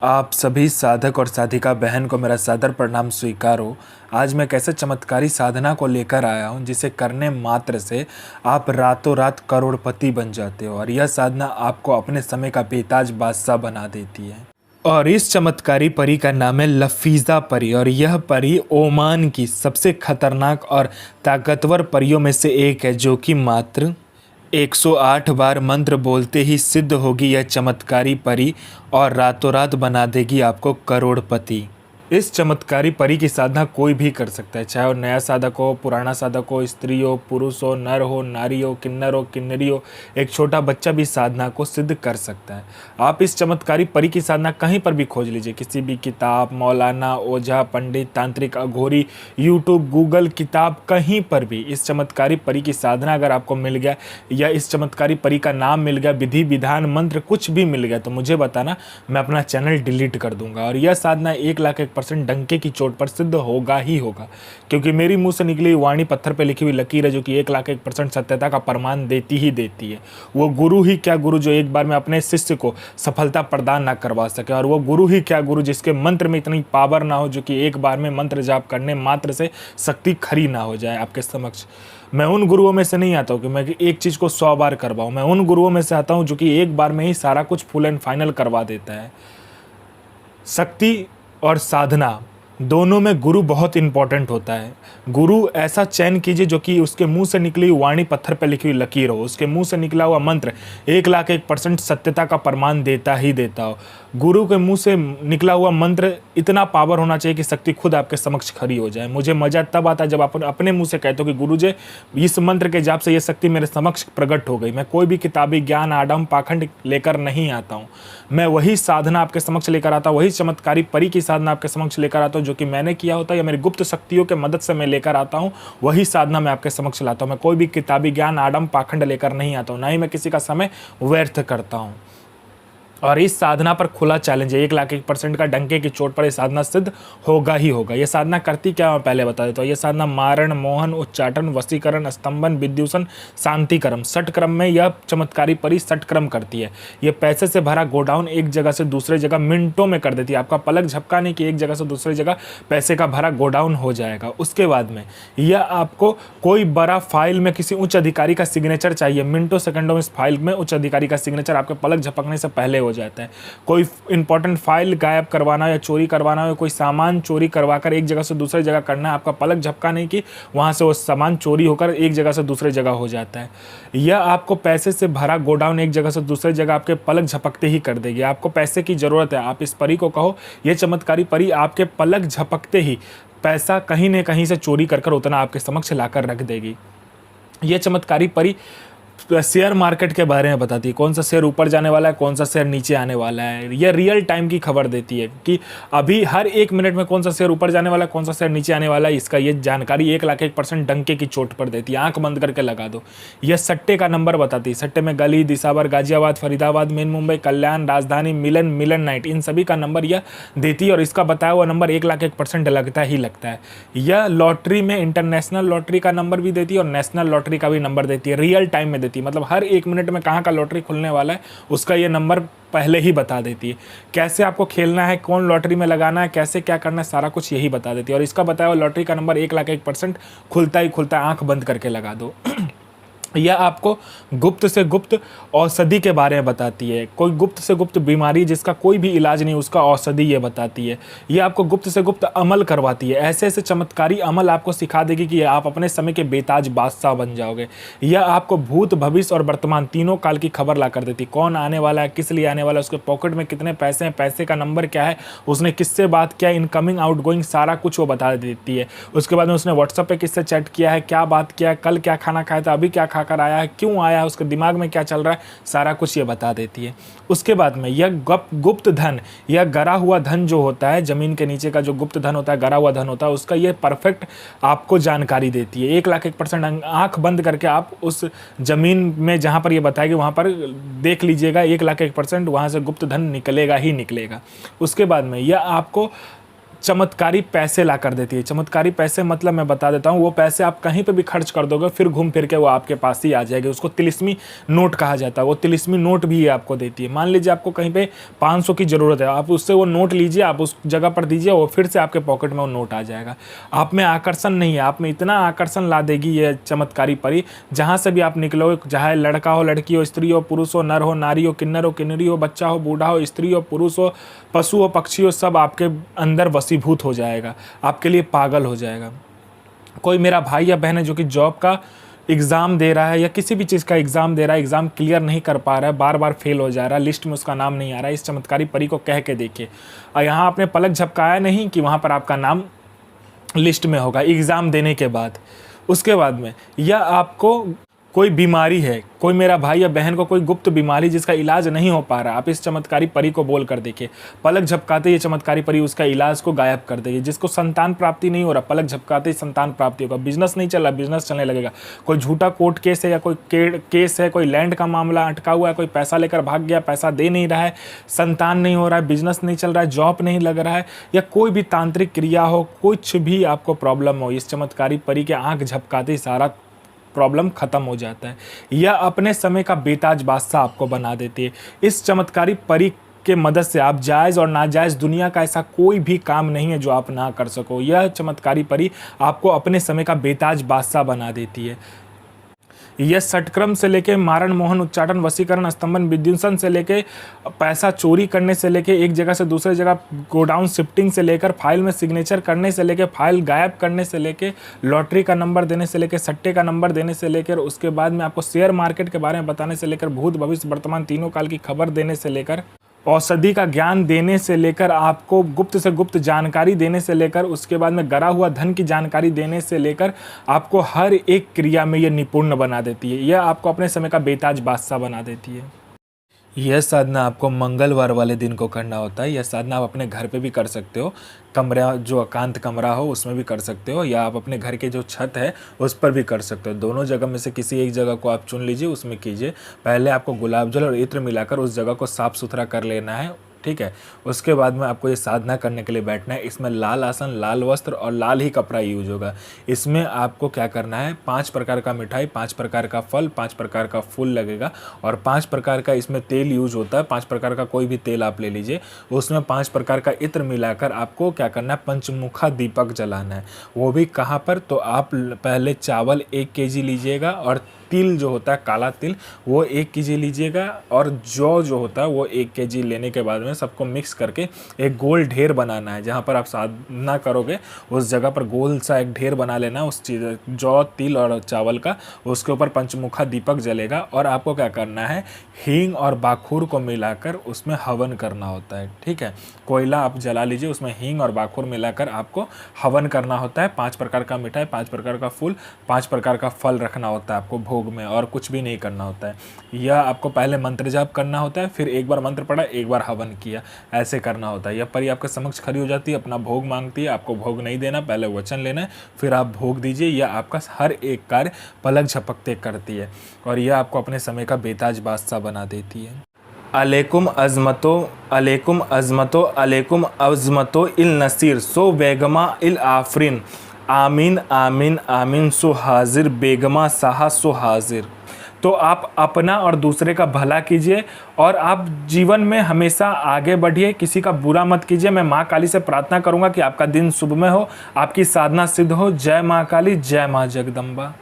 आप सभी साधक और साधिका बहन को मेरा सादर प्रणाम स्वीकारो। आज मैं कैसे चमत्कारी साधना को लेकर आया हूँ जिसे करने मात्र से आप रातों रात करोड़पति बन जाते हो और यह साधना आपको अपने समय का बेताज बादशाह बना देती है। और इस चमत्कारी परी का नाम है लफीज़ा परी और यह परी ओमान की सबसे खतरनाक और ताकतवर परियों में से एक है जो कि मात्र 108 बार मंत्र बोलते ही सिद्ध होगी यह चमत्कारी परी और रातों रात बना देगी आपको करोड़पति। इस चमत्कारी परी की साधना कोई भी कर सकता है, चाहे वो नया साधक हो, पुराना साधक हो, स्त्री हो, पुरुष हो, नर हो, नारी हो, किन्नर हो, किन्नरी हो, एक छोटा बच्चा भी साधना को सिद्ध कर सकता है। आप इस चमत्कारी परी की साधना कहीं पर भी खोज लीजिए, किसी भी किताब, मौलाना, ओझा, पंडित, तांत्रिक, अघोरी, यूट्यूब, गूगल, किताब, कहीं पर भी इस चमत्कारी परी की साधना अगर आपको मिल गया या इस चमत्कारी परी का नाम मिल गया, विधि विधान मंत्र कुछ भी मिल गया तो मुझे बताना, मैं अपना चैनल डिलीट कर दूंगा। और यह साधना 1,01% डंके की चोट पर सिद्ध होगा ही होगा, क्योंकि मेरी मुंह से निकली वाणी पत्थर पे लिखी हुई लकीर है जो कि 1,01% सत्यता का प्रमाण देती ही देती है। वो गुरु ही क्या गुरु जो एक बार में अपने शिष्य को सफलता प्रदान ना करवा सके, और वो गुरु ही क्या गुरु जिसके मंत्र में इतनी पावर ना हो जो कि एक बार में मंत्र जाप करने मात्र से शक्ति खड़ी ना हो जाए आपके समक्ष। मैं उन गुरुओं में से नहीं आता हूँ कि मैं एक चीज़ को 100 बार करवाऊँ, मैं उन गुरुओं में से आता हूँ जो कि एक बार में ही सारा कुछ फुल एंड फाइनल करवा देता है। शक्ति और साधना दोनों में गुरु बहुत इंपॉर्टेंट होता है। गुरु ऐसा चयन कीजिए जो कि उसके मुंह से निकली वाणी पत्थर पर लिखी हुई लकीर हो, उसके मुंह से निकला हुआ मंत्र 1,01% सत्यता का प्रमाण देता ही देता हो। गुरु के मुंह से निकला हुआ मंत्र इतना पावर होना चाहिए कि शक्ति खुद आपके समक्ष खड़ी हो जाए। मुझे मजा तब आता है जब आप अपने मुंह से कहते हो कि गुरु जी इस मंत्र के जाप से ये शक्ति मेरे समक्ष प्रकट हो गई। मैं कोई भी किताबी ज्ञान आडम पाखंड लेकर नहीं आता हूँ, मैं वही साधना आपके समक्ष लेकर आता हूँ, वही चमत्कारी परी की साधना आपके समक्ष लेकर आता हूँ जो कि मैंने किया होता है या मेरी गुप्त शक्तियों के मदद से मैं लेकर आता हूँ। वही साधना मैं आपके समक्ष लाता हूँ। मैं कोई भी किताबी ज्ञान आडम पाखंड लेकर नहीं आता हूँ, ना ही मैं किसी का समय व्यर्थ करता हूँ। और इस साधना पर खुला चैलेंज है, 1,01% का डंके की चोट पर यह साधना सिद्ध होगा ही होगा। यह साधना करती क्या मैं पहले बता देता हूँ। यह साधना मारण, मोहन, उच्चाटन, वशीकरण, स्तंभन, विद्युषण, शांतिक्रम, षटक्रम में यह चमत्कारी परी षटक्रम करती है। यह पैसे से भरा गोडाउन एक जगह से दूसरे जगह मिनटों में कर देती है। आपका पलक झपकाने की एक जगह से दूसरी जगह पैसे का भरा गोडाउन हो जाएगा। उसके बाद में यह आपको कोई बड़ा फाइल में किसी उच्च अधिकारी का सिग्नेचर चाहिए, मिनटों सेकंडों में इस फाइल में उच्च अधिकारी का सिग्नेचर आपके पलक झपकने से पहले हो जाता है। कोई इंपॉर्टेंट फाइल गायब करवाना या चोरी करवाना या कोई सामान चोरी करवाकर एक जगह से दूसरी जगह करना है, आपका पलक झपका नहीं कि वहां से वो सामान चोरी होकर एक जगह से दूसरी जगह हो जाता है। यह आपको पैसे से भरा गोडाउन एक जगह से दूसरी जगह आपके पलक झपकते ही कर देगी। आपको पैसे की जरूरत है, आप इस परी को कहो यह चमत्कारी परी आपके पलक झपकते ही पैसा कहीं न कहीं से चोरी कर उतना आपके समक्ष लाकर रख देगी। यह चमत्कारी परी शेयर मार्केट के बारे में बताती है, कौन सा शेयर ऊपर जाने वाला है, कौन सा शेयर नीचे आने वाला है। यह रियल टाइम की खबर देती है कि अभी हर एक मिनट में कौन सा शेयर ऊपर जाने वाला है, कौन सा शेयर नीचे आने वाला है। इसका ये जानकारी 1,01% डंके की चोट पर देती है। आंख बंद करके लगा दो। यह सट्टे का नंबर बताती है। सट्टे में गली, दिसावर, गाजियाबाद, फरीदाबाद, मेन मुंबई, कल्याण, राजधानी, मिलन, मिलन नाइट, इन सभी का नंबर यह देती है और इसका बताया हुआ नंबर 1,01% लगता ही लगता है। यह लॉटरी में इंटरनेशनल लॉटरी का नंबर भी देती है और नेशनल लॉटरी का भी नंबर देती है। रियल टाइम में देती है, मतलब हर एक मिनट में कहाँ का लॉटरी खुलने वाला है उसका ये नंबर पहले ही बता देती है। कैसे आपको खेलना है, कौन लॉटरी में लगाना है, कैसे क्या करना है, सारा कुछ यही बता देती है। और इसका बताया हुआ लॉटरी का नंबर 1,01% खुलता ही खुलता है। आंख बंद करके लगा दो। यह आपको गुप्त से गुप्त औषधि के बारे में बताती है। कोई गुप्त से गुप्त बीमारी जिसका कोई भी इलाज नहीं, उसका औषधि ये बताती है। यह आपको गुप्त से गुप्त अमल करवाती है। ऐसे ऐसे चमत्कारी अमल आपको सिखा देगी कि आप अपने समय के बेताज बादशाह बन जाओगे। यह आपको भूत, भविष्य और वर्तमान तीनों काल की खबर ला कर देती है। कौन आने वाला है, किस लिए आने वाला है, उसके पॉकेट में कितने पैसे हैं, पैसे का नंबर क्या है, उसने किससे बात किया, इनकमिंग आउटगोइंग सारा कुछ वो बता देती है। उसके बाद में उसने व्हाट्सएप पे किससे चैट किया है, क्या बात किया है, कल क्या खाना खाया था, अभी क्या खाकर आया है, क्यों आया है, उसके दिमाग में क्या चल रहा है, सारा कुछ ये बता देती है। उसके बाद में यह गुप्त धन या गरा हुआ धन जो होता है, जमीन के नीचे का जो गुप्त धन होता है, गरा हुआ धन होता है, उसका ये परफेक्ट आपको जानकारी देती है। 1,01% आंख बंद करके आप उस जमीन में जहां पर ये बताएगी वहां पर देख लीजिएगा, 1,01% वहां से गुप्त धन निकलेगा ही निकलेगा। उसके बाद में यह आपको चमत्कारी पैसे ला कर देती है। चमत्कारी पैसे मतलब मैं बता देता हूँ, वो पैसे आप कहीं पे भी खर्च कर दोगे फिर घूम फिर के वो आपके पास ही आ जाएगी। उसको तिलिस्मी नोट कहा जाता है। वो तिलिस्मी नोट भी ये आपको देती है। मान लीजिए आपको कहीं पे 500 की ज़रूरत है, आप उससे वो नोट लीजिए, आप उस जगह पर दीजिए, वो फिर से आपके पॉकेट में वो नोट आ जाएगा। आप में आकर्षण नहीं है, आप में इतना आकर्षण ला देगी ये चमत्कारी परी, जहाँ से भी आप निकलो, चाहे लड़का हो, लड़की हो, स्त्री हो, पुरुष हो, नर हो, नारी हो, किन्नर हो, किन्नरी हो, बच्चा हो, बूढ़ा हो, स्त्री हो, पुरुष हो, पशु हो, पक्षी हो, सब आपके अंदर वशीभूत हो जाएगा, आपके लिए पागल हो जाएगा। कोई मेरा भाई या बहन है जो कि जॉब का एग्ज़ाम दे रहा है या किसी भी चीज़ का एग्ज़ाम दे रहा है, एग्ज़ाम क्लियर नहीं कर पा रहा है, बार बार फेल हो जा रहा है, लिस्ट में उसका नाम नहीं आ रहा है, इस चमत्कारी परी को कह के देखिए। और यहाँ आपने पलक झपकाया नहीं कि वहाँ पर आपका नाम लिस्ट में होगा एग्ज़ाम देने के बाद। उसके बाद में, या आपको कोई बीमारी है, कोई मेरा भाई या बहन को कोई गुप्त बीमारी जिसका इलाज नहीं हो पा रहा, आप इस चमत्कारी परी को बोल कर देखिए, पलक झपकाते ये चमत्कारी परी उसका इलाज को गायब कर देगी। जिसको संतान प्राप्ति नहीं हो रहा, पलक झपकाते ही संतान प्राप्ति होगा। बिजनेस नहीं चल रहा, बिजनेस चलने लगेगा। कोई झूठा कोर्ट केस है या कोई केस है, कोई लैंड का मामला अटका हुआ है, कोई पैसा लेकर भाग गया, पैसा दे नहीं रहा है, संतान नहीं हो रहा है, बिजनेस नहीं चल रहा है, जॉब नहीं लग रहा है, या कोई भी तांत्रिक क्रिया हो, कुछ भी आपको प्रॉब्लम हो, इस चमत्कारी परी के आँख झपकाते ही सारा प्रॉब्लम ख़त्म हो जाता है। यह अपने समय का बेताज बादशाह आपको बना देती है। इस चमत्कारी परी के मदद से आप जायज़ और नाजायज़ दुनिया का ऐसा कोई भी काम नहीं है जो आप ना कर सको। यह चमत्कारी परी आपको अपने समय का बेताज बादशाह बना देती है। यह षटक्रम से लेके मारण मोहन उच्चाटन वशीकरण स्तंभन विध्वंसन से लेके पैसा चोरी करने से लेके एक जगह से दूसरे जगह गोडाउन शिफ्टिंग से लेकर फाइल में सिग्नेचर करने से लेके फाइल गायब करने से लेके लॉटरी का नंबर देने से लेके सट्टे का नंबर देने से लेकर उसके बाद में आपको शेयर मार्केट के बारे में बताने से लेकर भूत भविष्य वर्तमान तीनों काल की खबर देने से लेकर औषधि का ज्ञान देने से लेकर आपको गुप्त से गुप्त जानकारी देने से लेकर उसके बाद में गरा हुआ धन की जानकारी देने से लेकर आपको हर एक क्रिया में ये निपुण बना देती है। यह आपको अपने समय का बेताज बादशाह बना देती है। यह साधना आपको मंगलवार वाले दिन को करना होता है। यह साधना आप अपने घर पे भी कर सकते हो, कमरा जो एकांत कमरा हो उसमें भी कर सकते हो, या आप अपने घर के जो छत है उस पर भी कर सकते हो। दोनों जगह में से किसी एक जगह को आप चुन लीजिए, उसमें कीजिए। पहले आपको गुलाब जल और इत्र मिलाकर उस जगह को साफ़ सुथरा कर लेना है, ठीक है। उसके बाद में आपको ये साधना करने के लिए बैठना है। इसमें लाल आसन, लाल वस्त्र और लाल ही कपड़ा यूज होगा। इसमें आपको क्या करना है, 5 प्रकार का मिठाई, 5 प्रकार का फल, 5 प्रकार का फूल लगेगा और 5 प्रकार का इसमें तेल यूज होता है। 5 प्रकार का कोई भी तेल आप ले लीजिए, उसमें 5 प्रकार का इत्र मिलाकर आपको क्या करना है, पंचमुखा दीपक जलाना है। वो भी कहाँ पर, तो आप पहले चावल 1 केजी लीजिएगा और तिल जो होता है काला तिल वो 1 केजी लीजिएगा, और जौ जो होता है वो 1 केजी लेने के बाद में सबको मिक्स करके एक गोल ढेर बनाना है। जहाँ पर आप साधना करोगे उस जगह पर गोल सा एक ढेर बना लेना है उस चीज़ जौ, तिल और चावल का। उसके ऊपर पंचमुखा दीपक जलेगा और आपको क्या करना है, हींग और बाखूर को मिलाकर उसमें हवन करना होता है, ठीक है। कोयला आप जला लीजिए, उसमें हींग और बाखूर मिलाकर आपको हवन करना होता है। 5 प्रकार का मिठाई, 5 प्रकार का फूल, 5 प्रकार का फल रखना होता है आपको भोग में, और कुछ भी नहीं करना होता है। यह आपको पहले मंत्र जाप करना होता है, फिर एक बार मंत्र पढ़ा, एक बार हवन किया, ऐसे करना होता है। यह परी आपके समक्ष खड़ी हो जाती है, अपना भोग मांगती है। आपको भोग नहीं देना, पहले वचन लेना है, फिर आप भोग दीजिए। यह आपका हर एक कार्य पलक झपकते करती है और यह आपको अपने समय का बेताज बादशाह बना देती है। अलैकुम अज़मतो, अलैकुम अज़मतो, अलैकुम अज़मतो इल नसीर सो बेगमा इल आफरीन, आमीन आमीन आमीन सो हाजिर बेगमा साहा सो हाजिर। तो आप अपना और दूसरे का भला कीजिए और आप जीवन में हमेशा आगे बढ़िए, किसी का बुरा मत कीजिए। मैं माँ काली से प्रार्थना करूँगा कि आपका दिन शुभमय हो, आपकी साधना सिद्ध हो। जय माँ काली, जय माँ जगदम्बा।